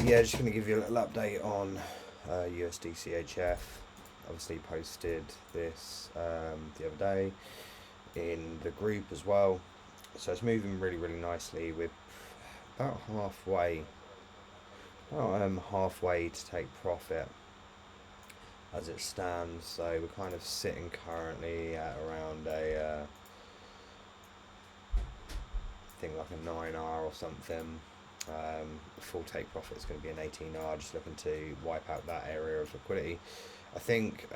Yeah, just going to give you a little update on USDCHF. Obviously posted this the other day in the group as well. So it's moving really nicely. We're about halfway to take profit as it stands. So we're kind of sitting currently at around I think like a 9R or something. Full take profit is going to be an 18R, just looking to wipe out that area of liquidity. I think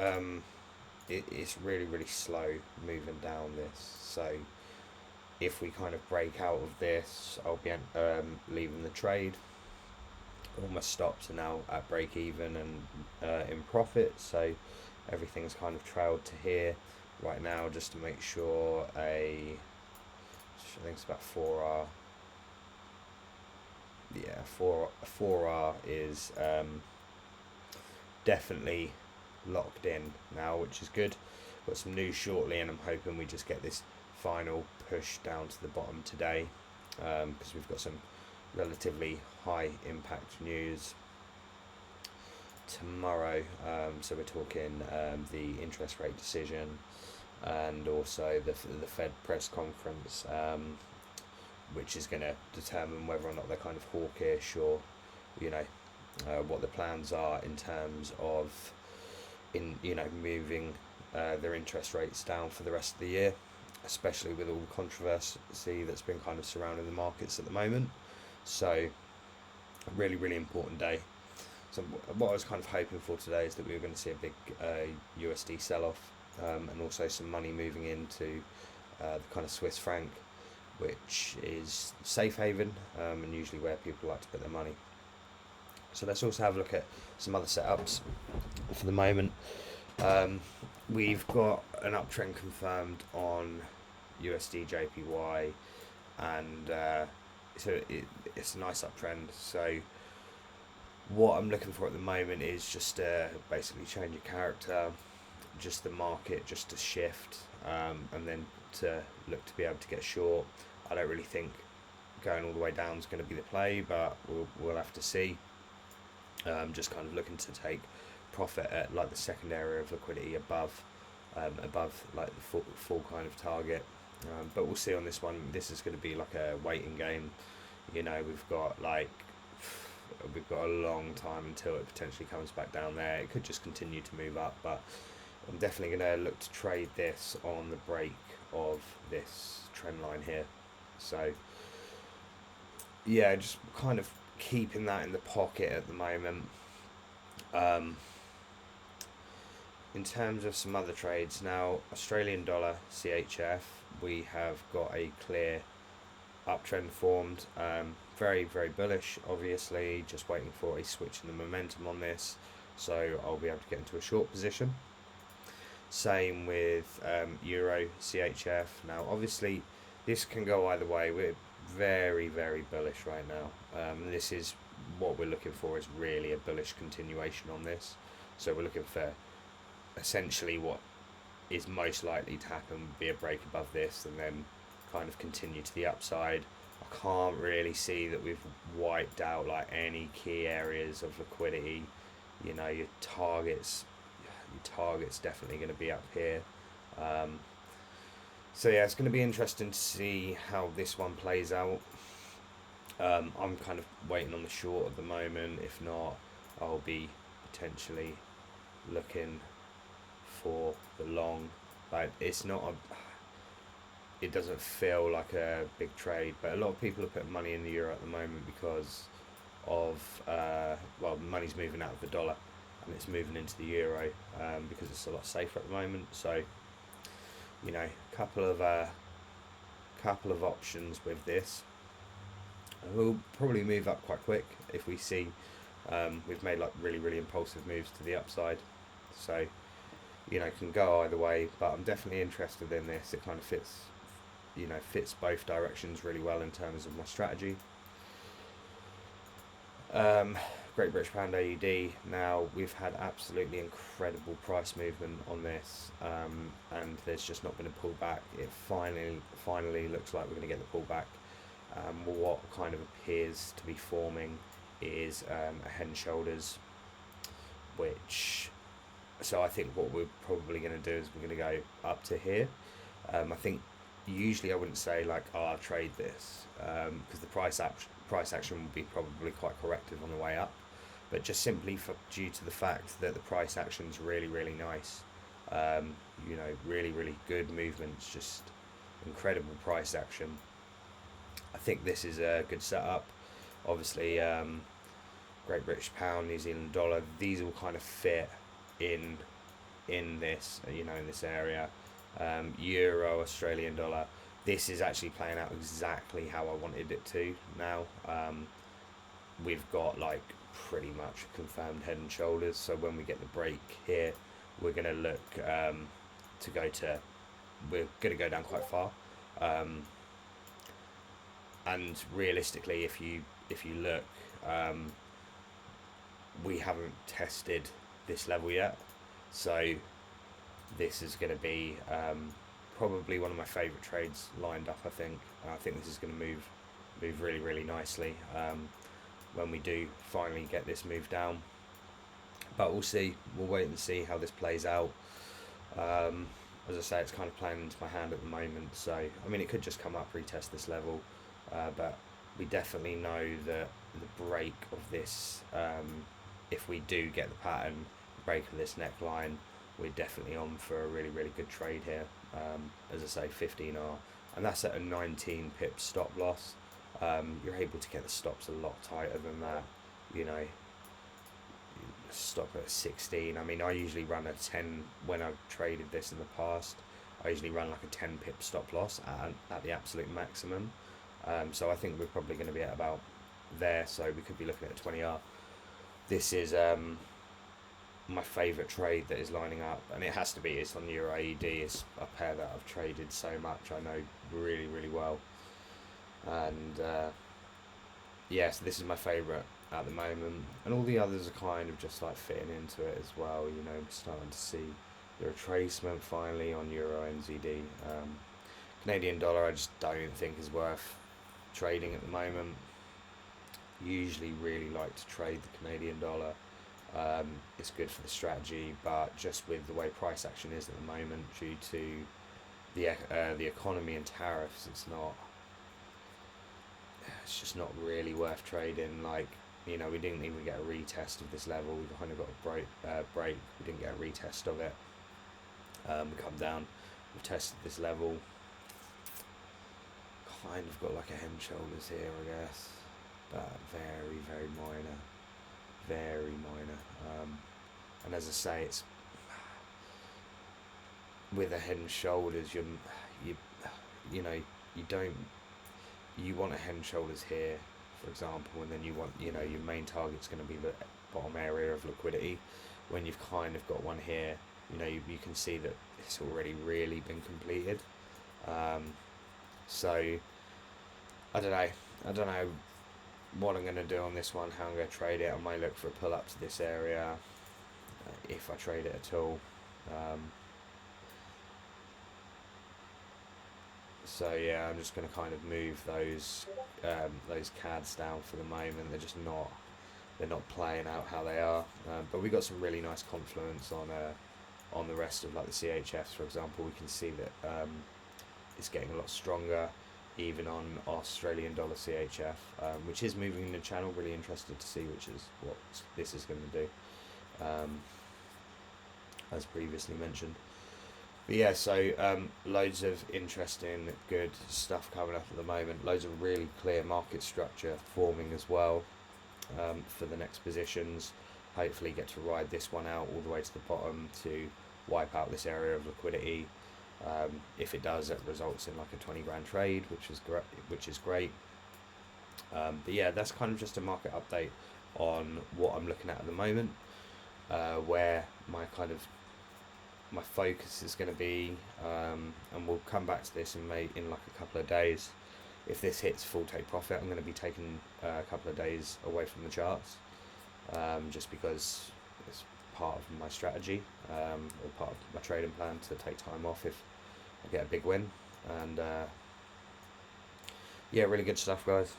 it's really slow moving down this, so if we kind of break out of this, I'll be leaving the trade. Almost stopped to now at break even and in profit, so everything's kind of trailed to here right now, just to make sure I think it's about 4R. Yeah, 4R is definitely locked in now, which is good. Got some news shortly, and I'm hoping we just get this final push down to the bottom today, because we've got some relatively high impact news tomorrow. So we're talking the interest rate decision, and also the Fed press conference, which is going to determine whether or not they're kind of hawkish, or what the plans are in terms of moving their interest rates down for the rest of the year, especially with all the controversy that's been kind of surrounding the markets at the moment. So really important day. So what I was kind of hoping for today is that we were going to see a big USD sell-off, and also some money moving into the kind of Swiss franc, which is safe haven, and usually where people like to put their money. So let's also have a look at some other setups for the moment. We've got an uptrend confirmed on USDJPY, and it's a nice uptrend. So what I'm looking for at the moment is just basically change of character, just the market just to shift, and then to look to be able to get short. I don't really think going all the way down is going to be the play, but we'll have to see. Just kind of looking to take profit at like the second area of liquidity above like the full kind of target. But we'll see on this one. This is going to be like a waiting game. We've got a long time until it potentially comes back down there. It could just continue to move up, but I'm definitely going to look to trade this on the break of this trend line here. So yeah, just kind of keeping that in the pocket at the moment. In terms of some other trades now, Australian dollar CHF, we have got a clear uptrend formed. Very bullish, obviously, just waiting for a switch in the momentum on this, so I'll be able to get into a short position. Same with EURCHF. Now obviously this can go either way. We're very bullish right now. This is what we're looking for, is really a bullish continuation on this. So we're looking for essentially what is most likely to happen would be a break above this and then kind of continue to the upside. I can't really see that we've wiped out like any key areas of liquidity. Your target's definitely going to be up here. So yeah, it's going to be interesting to see how this one plays out. I'm kind of waiting on the short at the moment. If not, I'll be potentially looking for the long. Like, it doesn't feel like a big trade, but a lot of people are putting money in the euro at the moment because of money's moving out of the dollar and it's moving into the euro, because it's a lot safer at the moment. So couple of options with this. We'll probably move up quite quick if we see we've made like really impulsive moves to the upside. So can go either way, but I'm definitely interested in this. It kind of fits both directions really well in terms of my strategy. Great British Pound AUD. Now we've had absolutely incredible price movement on this, and there's just not been a pullback. It finally looks like we're going to get the pullback. What kind of appears to be forming is a head and shoulders, which, so I think what we're probably going to do is we're going to go up to here. I think usually I wouldn't say like, oh, I'll trade this, because the price action will be probably quite corrective on the way up, but just simply due to the fact that the price action is really, really nice. You know, really, really good movements, just incredible price action. I think this is a good setup. Obviously, Great British Pound, New Zealand dollar, these all kind of fit in this, you know, in this area. Euro, Australian dollar, this is actually playing out exactly how I wanted it to now. We've got like pretty much confirmed head and shoulders, so when we get the break here, we're going to look we're going to go down quite far, and realistically, if you look, we haven't tested this level yet, so this is going to be probably one of my favourite trades lined up. I think this is going to move really, really nicely when we do finally get this move down, but we'll see. We'll wait and see how this plays out. As I say, it's kind of playing into my hand at the moment, so I mean, it could just come up, retest this level, but we definitely know that the break of this, if we do get the pattern break of this neckline, we're definitely on for a really, really good trade here. As I say, 15R, and that's at a 19 pip stop loss. You're able to get the stops a lot tighter than that, you know. Stop at 16. I mean, I usually run a 10 when I've traded this in the past. I usually run like a 10 pip stop loss at the absolute maximum. So I think we're probably going to be at about there, so we could be looking at a 20R. This is my favourite trade that is lining up, and it has to be. It's on EURAUD. It's a pair that I've traded so much, I know really, really well, and yeah, so this is my favourite at the moment, and all the others are kind of just like fitting into it as well. You know, we're starting to see the retracement finally on EURNZD. Canadian dollar I just don't think is worth trading at the moment. Usually really like to trade the Canadian dollar. It's good for the strategy, but just with the way price action is at the moment, due to the economy and tariffs, it's just not really worth trading. Like, you know, we didn't even get a retest of this level. We kind of got a break. We didn't get a retest of it. We come down. We've tested this level. Kind of got like a head and shoulders here, I guess, but very, very minor. Very minor. And as I say, it's with a head and shoulders. You know, you want a head and shoulders here, for example, and then you want, you know, your main target's going to be the bottom area of liquidity. When you've kind of got one here, you know, you can see that it's already really been completed. So I don't know what I'm going to do on this one, how I'm going to trade it. I might look for a pull up to this area, if I trade it at all. So yeah, I'm just going to kind of move those CADs down for the moment. They're not playing out how they are. But we got some really nice confluence on the rest of like the CHFs, for example. We can see that it's getting a lot stronger, even on Australian dollar CHF, which is moving in the channel. Really interested to see which is what this is going to do, as previously mentioned. But yeah, so loads of interesting, good stuff coming up at the moment. Loads of really clear market structure forming as well for the next positions. Hopefully get to ride this one out all the way to the bottom to wipe out this area of liquidity. If it does, it results in like a 20 grand trade, which is great. But yeah, that's kind of just a market update on what I'm looking at the moment, where my focus is going to be, and we'll come back to this in like a couple of days. If this hits full take profit, I'm going to be taking a couple of days away from the charts, just because it's part of my strategy, or part of my trading plan, to take time off if I get a big win. And yeah, really good stuff, guys.